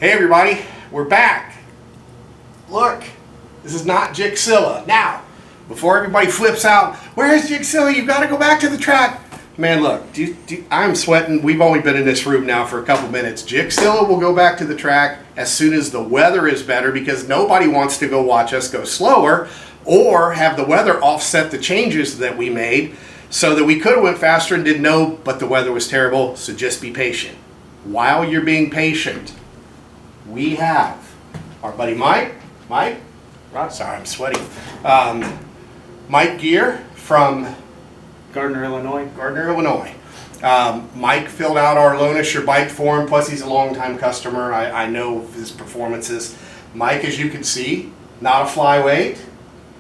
Hey everybody, we're back. Look, this is not Gixzilla. Now, before everybody flips out, where's Gixzilla? You've got to go back to the track. Man, look, I'm sweating. We've only been in this room now for a couple minutes. Gixzilla will go back to the track as soon as the weather is better, because nobody wants to go watch us go slower or have the weather offset the changes that we made, so that we could have went faster and didn't know, but the weather was terrible. So just be patient. While you're being patient, we have our buddy Mike, sorry, I'm sweating. Mike Gear from Gardner, Illinois. Mike filled out our Loan Us Your Bike form, plus he's a longtime customer. I know his performances. Mike, as you can see, not a flyweight.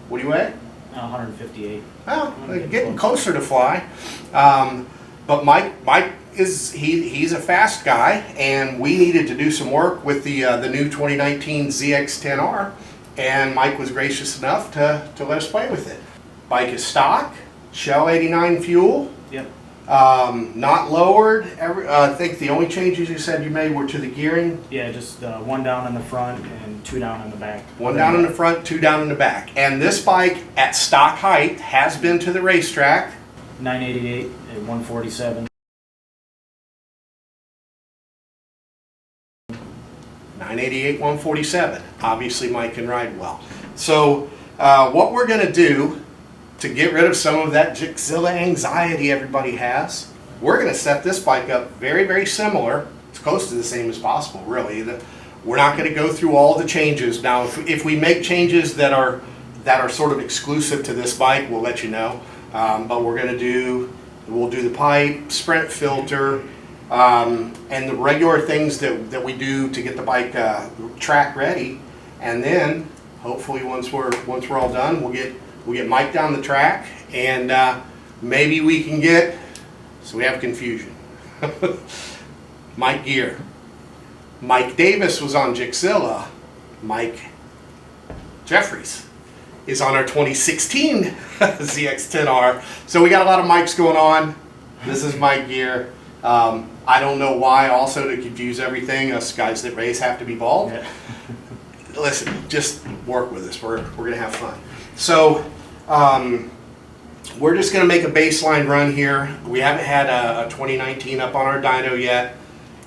What do you weigh? 158. Well, getting closer to fly. But Mike he's a fast guy, and we needed to do some work with the new 2019 ZX-10R, and Mike was gracious enough to let us play with it. Bike is stock, Shell 89 fuel. Yep. Not lowered. I think the only changes you said you made were to the gearing. Yeah, just one down in the front and two down in the back. One down in the front, two down in the back. And this bike at stock height has been to the racetrack. 988 at 147. 988, 147. Obviously, Mike can ride well. So what we're going to do to get rid of some of that Gixzilla anxiety everybody has, we're going to set this bike up very, very similar. It's close to the same as possible, really. We're not going to go through all the changes. Now, if we make changes that are sort of exclusive to this bike, we'll let you know. But we'll do the pipe, sprint filter, and the regular things that we do to get the bike track ready. And then hopefully once we're all done, we'll get Mike down the track, and maybe we can get, so we have confusion. Mike Gear. Mike Davis was on Gixzilla. Mike Jeffries is on our 2016 ZX-10R. So we got a lot of mics going on. This is Mike Gear. I don't know why, also to confuse everything, us guys that race have to be bald. Yeah. Listen, just work with us. We're going to have fun. So we're just going to make a baseline run here. We haven't had a 2019 up on our dyno yet.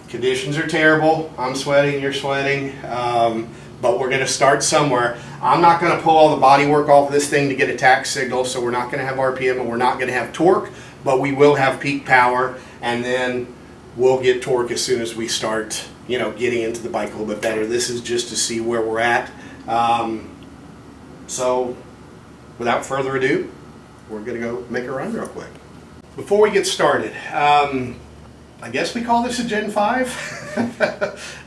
Conditions are terrible. I'm sweating, you're sweating. But we're going to start somewhere. I'm not going to pull all the body work off of this thing to get a tack signal, so we're not going to have RPM and we're not going to have torque, but we will have peak power, and then we'll get torque as soon as we start, getting into the bike a little bit better. This is just to see where we're at. So without further ado, we're going to go make a run real quick. Before we get started, I guess we call this a Gen 5.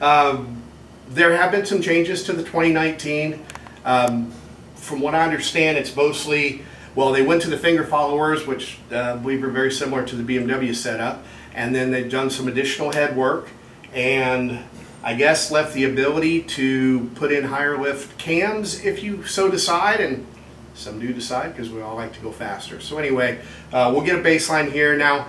There have been some changes to the 2019. From what I understand, it's mostly, well, they went to the finger followers, which I believe are very similar to the BMW setup, and then they've done some additional head work, and I guess left the ability to put in higher lift cams if you so decide, and some do decide because we all like to go faster. So anyway, we'll get a baseline here. Now,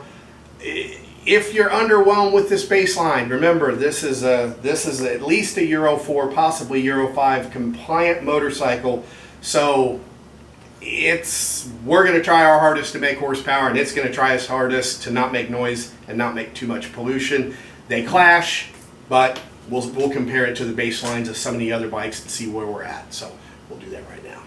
if you're underwhelmed with this baseline, remember this is at least a Euro 4, possibly Euro 5 compliant motorcycle. So we're going to try our hardest to make horsepower, and it's going to try its hardest to not make noise and not make too much pollution. They clash, but we'll compare it to the baselines of some of the other bikes and see where we're at. So we'll do that right now.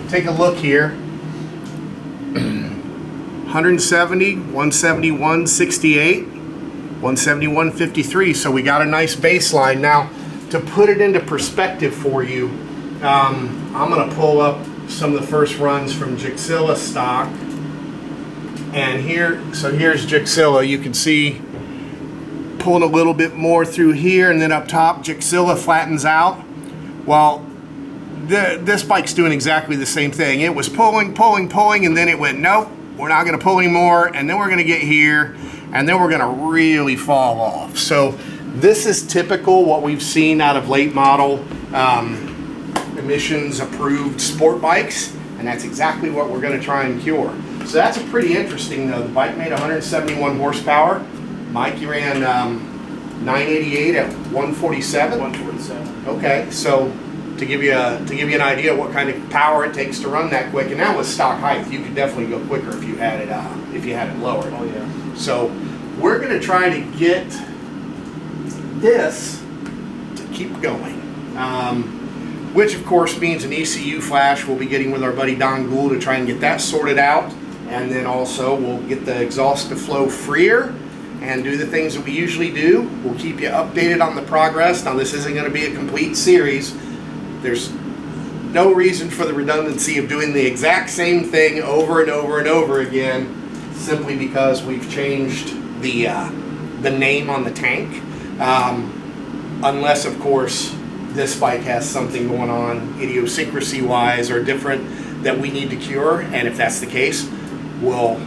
take a look here. 170, 171, 68, 171, 53. So we got a nice baseline. Now, to put it into perspective for you, I'm going to pull up some of the first runs from Gixzilla stock. And here's Gixzilla. You can see pulling a little bit more through here, and then up top, Gixzilla flattens out. Well, this bike's doing exactly the same thing. It was pulling, and then it went, nope, we're not going to pull anymore, and then we're going to get here, and then we're going to really fall off. So this is typical what we've seen out of late model emissions approved sport bikes, and that's exactly what we're going to try and cure. So that's a pretty interesting though. The bike made 171 horsepower. Mike, you ran 988 at 147. 147. Okay, so to give you an idea what kind of power it takes to run that quick, and that was stock height. You could definitely go quicker if you had it lowered. Oh yeah. So we're going to try to get this to keep going, which of course means an ECU flash. We'll be getting with our buddy Don Gould to try and get that sorted out, and then also we'll get the exhaust to flow freer and do the things that we usually do. We'll keep you updated on the progress. Now this isn't going to be a complete series. There's no reason for the redundancy of doing the exact same thing over and over and over again, simply because we've changed the name on the tank. Unless, of course, this bike has something going on idiosyncrasy-wise or different that we need to cure, and if that's the case, we'll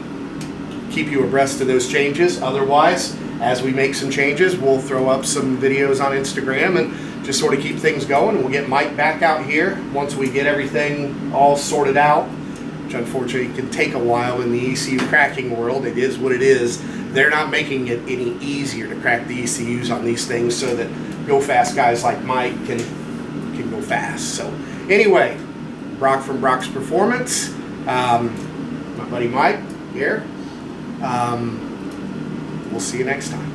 keep you abreast of those changes. Otherwise, as we make some changes, we'll throw up some videos on Instagram and just sort of keep things going. And we'll get Mike back out here once we get everything all sorted out, which unfortunately can take a while in the ECU cracking world. It is what it is. They're not making it any easier to crack the ECUs on these things so that go fast guys like Mike can go fast. So anyway, Brock from Brock's Performance, my buddy Mike here. We'll see you next time.